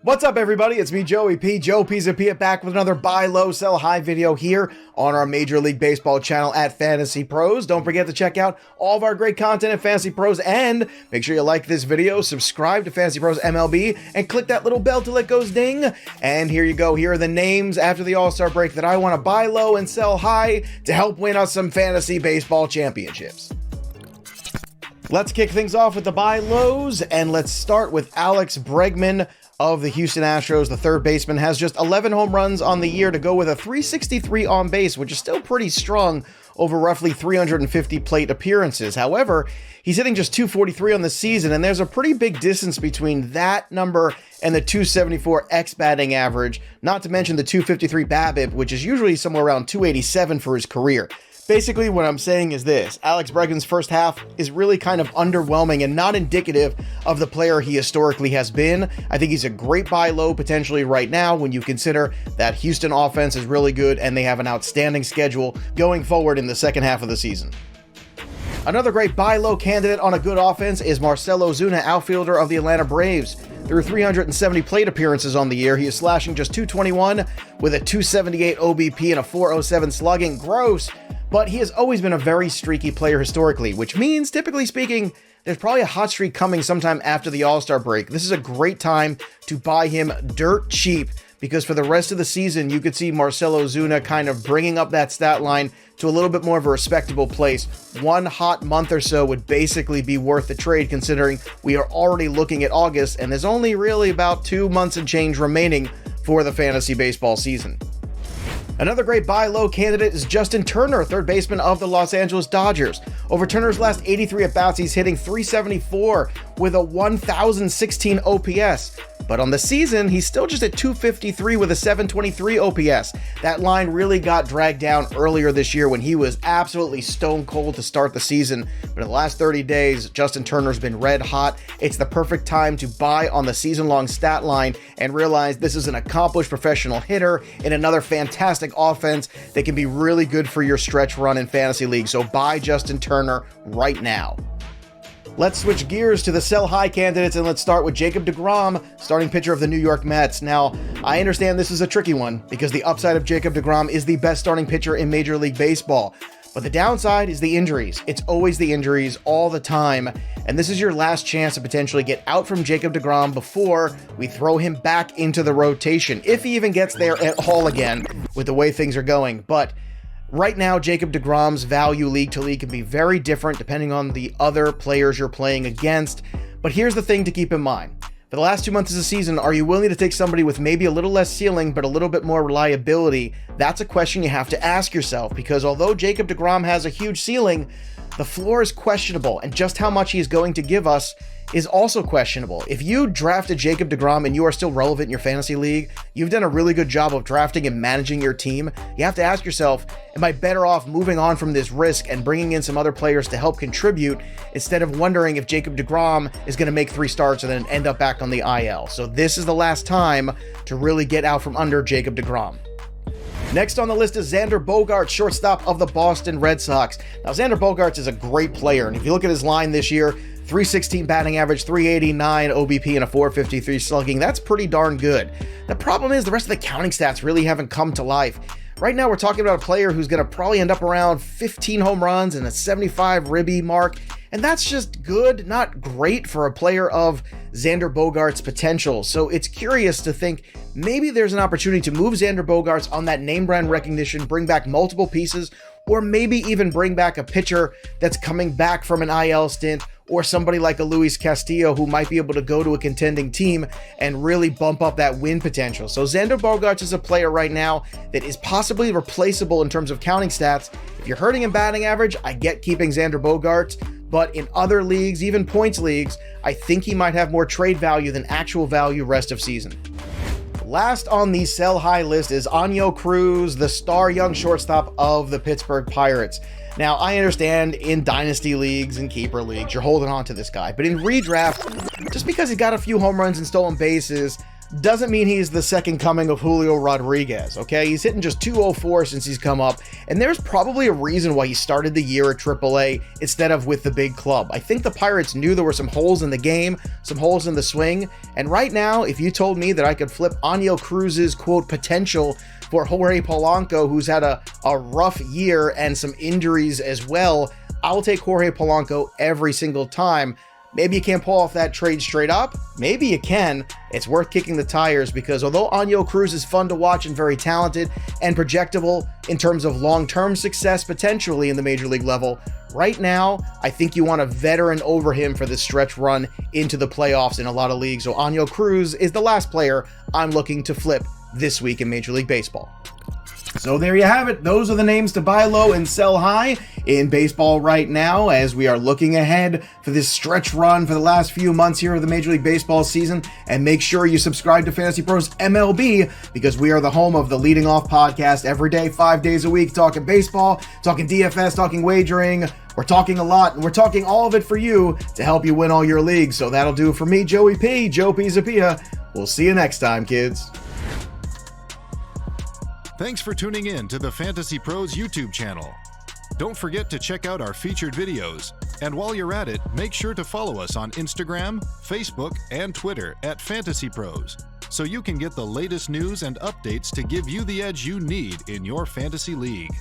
What's up, everybody? It's me, Joey P. Joe P. back with another buy low, sell high video here on our Major League Baseball channel at FantasyPros. Don't forget to check out all of our great content at FantasyPros, and make sure you like this video, subscribe to FantasyPros MLB, and click that little bell till it goes ding. And here you go. Here are the names after the All-Star break that I want to buy low and sell high to help win us some fantasy baseball championships. Let's kick things off with the buy lows, and let's start with Alex Bregman of the Houston Astros. The third baseman has just 11 home runs on the year to go with a 363 on base, which is still pretty strong over roughly 350 plate appearances. However, he's hitting just 243 on the season, and there's a pretty big distance between that number and the 274 X batting average, not to mention the 253 BABIP, which is usually somewhere around 287 for his career. Basically, what I'm saying is this: Alex Bregman's first half is really kind of underwhelming and not indicative of the player he historically has been. I think he's a great buy low potentially right now when you consider that Houston offense is really good and they have an outstanding schedule going forward in the second half of the season. Another great buy low candidate on a good offense is Marcel Ozuna, outfielder of the Atlanta Braves. Through 370 plate appearances on the year, he is slashing just 221 with a 278 OBP and a 407 slugging. Gross. But he has always been a very streaky player historically, which means, typically speaking, there's probably a hot streak coming sometime after the All-Star break. This is a great time to buy him dirt cheap, because for the rest of the season, you could see Marcel Ozuna kind of bringing up that stat line to a little bit more of a respectable place. One hot month or so would basically be worth the trade, considering we are already looking at August, and there's only really about 2 months and change remaining for the fantasy baseball season. Another great buy low candidate is Justin Turner, third baseman of the Los Angeles Dodgers. Over Turner's last 83 at-bats, he's hitting 374 with a 1,016 OPS. But on the season, he's still just at 253 with a 723 OPS. That line really got dragged down earlier this year when he was absolutely stone cold to start the season. But in the last 30 days, Justin Turner's been red hot. It's the perfect time to buy on the season-long stat line and realize this is an accomplished professional hitter in another fantastic offense that can be really good for your stretch run in fantasy league. So buy Justin Turner right now. Let's switch gears to the sell high candidates, and let's start with Jacob DeGrom, starting pitcher of the New York Mets. Now, I understand this is a tricky one because the upside of Jacob DeGrom is the best starting pitcher in Major League Baseball. But the downside is the injuries. It's always the injuries all the time. And this is your last chance to potentially get out from Jacob DeGrom before we throw him back into the rotation, if he even gets there at all again with the way things are going. But right now, Jacob DeGrom's value league to league can be very different depending on the other players you're playing against. But here's the thing to keep in mind. For the last 2 months of the season, are you willing to take somebody with maybe a little less ceiling but a little bit more reliability? That's a question you have to ask yourself, because although Jacob DeGrom has a huge ceiling, the floor is questionable, and just how much he is going to give us is also questionable. If you drafted Jacob DeGrom and you are still relevant in your fantasy league, you've done a really good job of drafting and managing your team. You have to ask yourself, am I better off moving on from this risk and bringing in some other players to help contribute, instead of wondering if Jacob DeGrom is going to make 3 starts and then end up back on the IL? So this is the last time to really get out from under Jacob DeGrom. Next on the list is Xander Bogert, shortstop of the Boston Red Sox. Now, Xander Bogert is a great player, and if you look at his line this year, 316 batting average, 389 OBP, and a 453 slugging. That's pretty darn good. The problem is the rest of the counting stats really haven't come to life. Right now, we're talking about a player who's going to probably end up around 15 home runs and a 75 ribby mark, and that's just good, not great for a player of Xander Bogart's potential. So it's curious to think maybe there's an opportunity to move Xander Bogaerts on that name brand recognition, bring back multiple pieces, or maybe even bring back a pitcher that's coming back from an IL stint, or somebody like a Luis Castillo who might be able to go to a contending team and really bump up that win potential. So Xander Bogaerts is a player right now that is possibly replaceable in terms of counting stats. If you're hurting in batting average, I get keeping Xander Bogaerts, but in other leagues, even points leagues, I think he might have more trade value than actual value rest of season. Last on the sell high list is Oneil Cruz, the star young shortstop of the Pittsburgh Pirates. Now, I understand in dynasty leagues and keeper leagues, you're holding on to this guy, but in redraft, just because he got a few home runs and stolen bases, doesn't mean he's the second coming of Julio Rodriguez, okay? He's hitting just 204 since he's come up, and there's probably a reason why he started the year at AAA instead of with the big club. I think the Pirates knew there were some holes in the game, some holes in the swing, and right now, if you told me that I could flip Oniel Cruz's, quote, potential for Jorge Polanco, who's had a rough year and some injuries as well, I'll take Jorge Polanco every single time. Maybe you can't pull off that trade straight up. Maybe you can. It's worth kicking the tires because although Oniel Cruz is fun to watch and very talented and projectable in terms of long-term success potentially in the major league level, right now, I think you want a veteran over him for this stretch run into the playoffs in a lot of leagues. So Oniel Cruz is the last player I'm looking to flip this week in Major League Baseball. So there you have it. Those are the names to buy low and sell high in baseball right now as we are looking ahead for this stretch run for the last few months here of the Major League Baseball season. And make sure you subscribe to Fantasy Pros MLB because we are the home of the Leading Off podcast every day, 5 days a week, talking baseball, talking DFS, talking wagering. We're talking a lot, and we're talking all of it for you to help you win all your leagues. So that'll do it for me, Joey P. Joe Pizzapia. We'll see you next time, kids. Thanks for tuning in to the Fantasy Pros YouTube channel. Don't forget to check out our featured videos. And while you're at it, make sure to follow us on Instagram, Facebook, and Twitter at Fantasy Pros, so you can get the latest news and updates to give you the edge you need in your fantasy league.